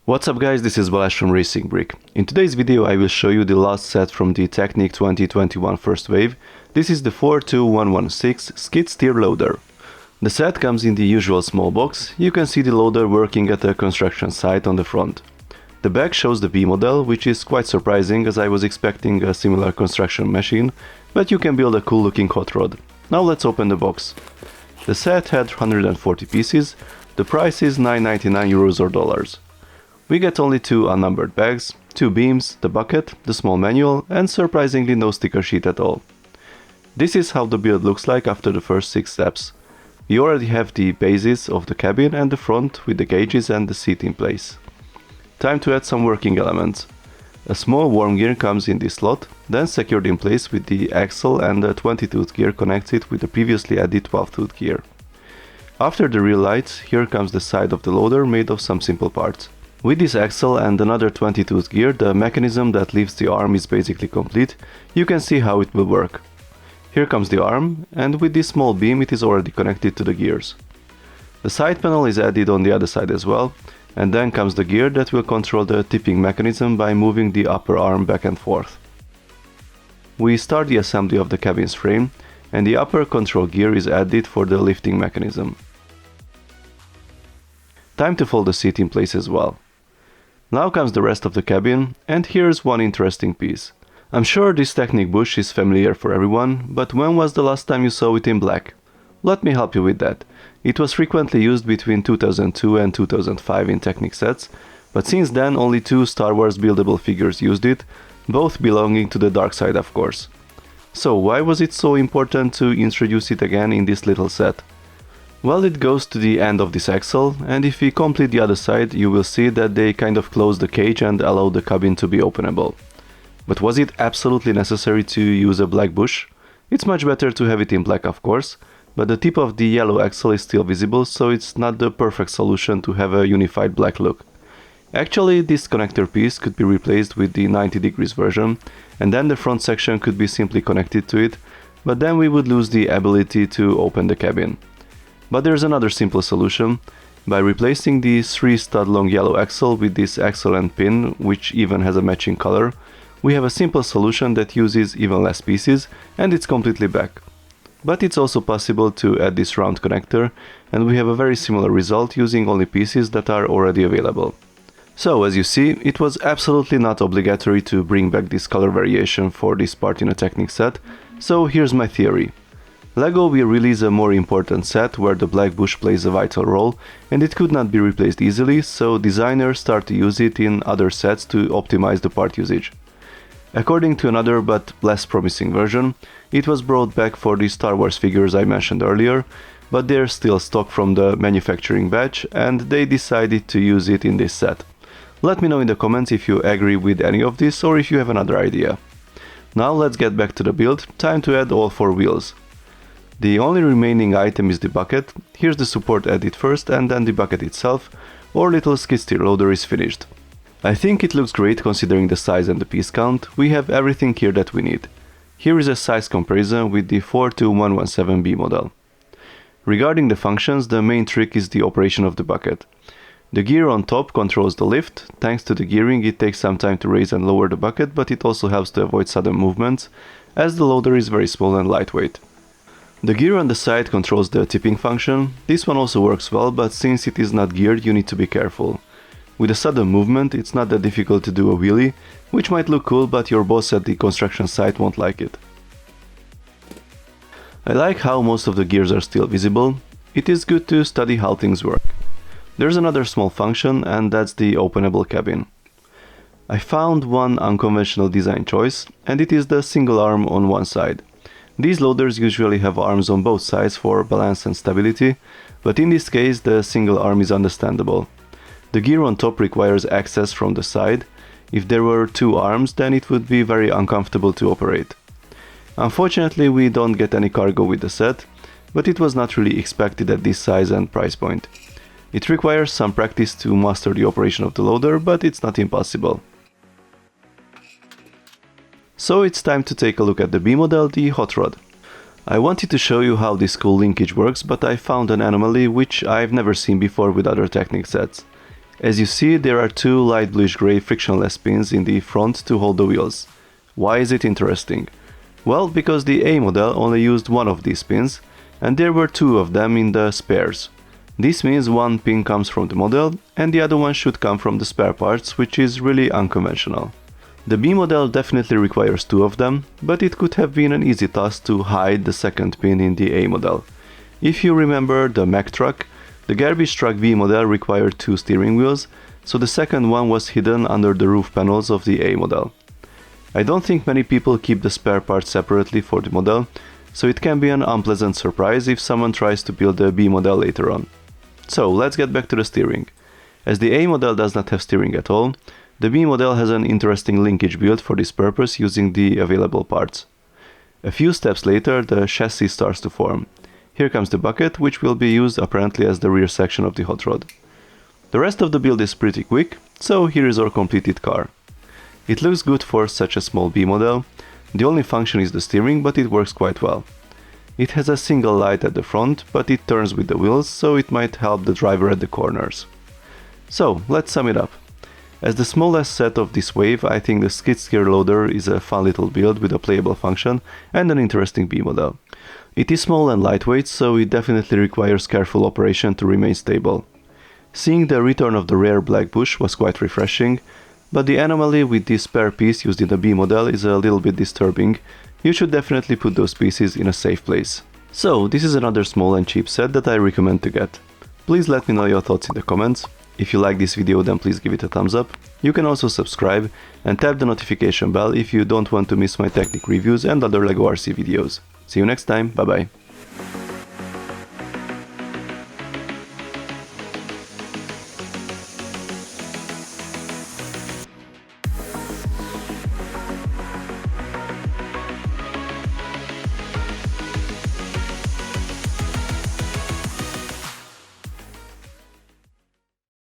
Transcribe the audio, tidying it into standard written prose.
What's up guys, this is Balázs from Racing Brick. In today's video I will show you the last set from the Technic 2021 first wave. This is the 42116 skid steer loader. The set comes in the usual small box. You can see the loader working at a construction site on the front. The back shows the B model, which is quite surprising as I was expecting a similar construction machine, but you can build a cool looking hot rod. Now let's open the box. The set had 140 pieces. The price is €9.99 or dollars. We get only 2 unnumbered bags, 2 beams, the bucket, the small manual, and surprisingly no sticker sheet at all. This is how the build looks like after the first 6 steps. We already have the bases of the cabin and the front with the gauges and the seat in place. Time to add some working elements. A small worm gear comes in this slot, then secured in place with the axle, and a 20-tooth gear connects it with the previously added 12-tooth gear. After the real lights, here comes the side of the loader made of some simple parts. With this axle and another 20-tooth gear, the mechanism that lifts the arm is basically complete. You can see how it will work. Here comes the arm, and with this small beam it is already connected to the gears. The side panel is added on the other side as well, and then comes the gear that will control the tipping mechanism by moving the upper arm back and forth. We start the assembly of the cabin's frame, and the upper control gear is added for the lifting mechanism. Time to fold the seat in place as well. Now comes the rest of the cabin, and here's one interesting piece. I'm sure this Technic bush is familiar for everyone, but when was the last time you saw it in black? Let me help you with that. It was frequently used between 2002 and 2005 in Technic sets, but since then only 2 Star Wars buildable figures used it, both belonging to the dark side of course. So why was it so important to introduce it again in this little set? Well, it goes to the end of this axle, and if we complete the other side, you will see that they kind of close the cage and allow the cabin to be openable. But was it absolutely necessary to use a black bush? It's much better to have it in black of course, but the tip of the yellow axle is still visible, so it's not the perfect solution to have a unified black look. Actually, this connector piece could be replaced with the 90 degrees version, and then the front section could be simply connected to it, but then we would lose the ability to open the cabin. But there's another simple solution. By replacing the 3 stud long yellow axle with this axle and pin, which even has a matching color, we have a simple solution that uses even less pieces, and it's completely back. But it's also possible to add this round connector, and we have a very similar result using only pieces that are already available. So as you see, it was absolutely not obligatory to bring back this color variation for this part in a Technic set, so here's my theory. LEGO will release a more important set where the black bush plays a vital role, and it could not be replaced easily, so designers start to use it in other sets to optimize the part usage. According to another but less promising version, it was brought back for the Star Wars figures I mentioned earlier, but they're still stock from the manufacturing batch and they decided to use it in this set. Let me know in the comments if you agree with any of this or if you have another idea. Now let's get back to the build. Time to add all 4 wheels. The only remaining item is the bucket. Here's the support added first and then the bucket itself. Our little skid steer loader is finished. I think it looks great considering the size and the piece count. We have everything here that we need. Here is a size comparison with the 42117B model. Regarding the functions, the main trick is the operation of the bucket. The gear on top controls the lift. Thanks to the gearing it takes some time to raise and lower the bucket, but it also helps to avoid sudden movements as the loader is very small and lightweight. The gear on the side controls the tipping function. This one also works well, but since it is not geared you need to be careful. With a sudden movement it's not that difficult to do a wheelie, which might look cool but your boss at the construction site won't like it. I like how most of the gears are still visible. It is good to study how things work. There's another small function and that's the openable cabin. I found one unconventional design choice and it is the single arm on one side. These loaders usually have arms on both sides for balance and stability, but in this case the single arm is understandable. The gear on top requires access from the side. If there were 2 arms then it would be very uncomfortable to operate. Unfortunately we don't get any cargo with the set, but it was not really expected at this size and price point. It requires some practice to master the operation of the loader, but it's not impossible. So it's time to take a look at the B model, the hot rod. I wanted to show you how this cool linkage works, but I found an anomaly which I've never seen before with other Technic sets. As you see, there are two light bluish gray frictionless pins in the front to hold the wheels. Why is it interesting? Well, because the A model only used one of these pins, and there were two of them in the spares. This means one pin comes from the model, and the other one should come from the spare parts, which is really unconventional. The B model definitely requires two of them, but it could have been an easy task to hide the second pin in the A model. If you remember the Mack truck, the garbage truck B model required two steering wheels, so the second one was hidden under the roof panels of the A model. I don't think many people keep the spare parts separately for the model, so it can be an unpleasant surprise if someone tries to build a B model later on. So let's get back to the steering. As the A model does not have steering at all, the B model has an interesting linkage built for this purpose using the available parts. A few steps later, the chassis starts to form. Here comes the bucket, which will be used apparently as the rear section of the hot rod. The rest of the build is pretty quick, so here is our completed car. It looks good for such a small B model. The only function is the steering, but it works quite well. It has a single light at the front, but it turns with the wheels, so it might help the driver at the corners. So, let's sum it up. As the smallest set of this wave, I think the skid steer loader is a fun little build with a playable function and an interesting B model. It is small and lightweight, so it definitely requires careful operation to remain stable. Seeing the return of the rare black bush was quite refreshing, but the anomaly with this spare piece used in the B model is a little bit disturbing. You should definitely put those pieces in a safe place. So, this is another small and cheap set that I recommend to get. Please let me know your thoughts in the comments. If you like this video, then please give it a thumbs up. You can also subscribe and tap the notification bell if you don't want to miss my Technic reviews and other LEGO RC videos. See you next time, bye bye.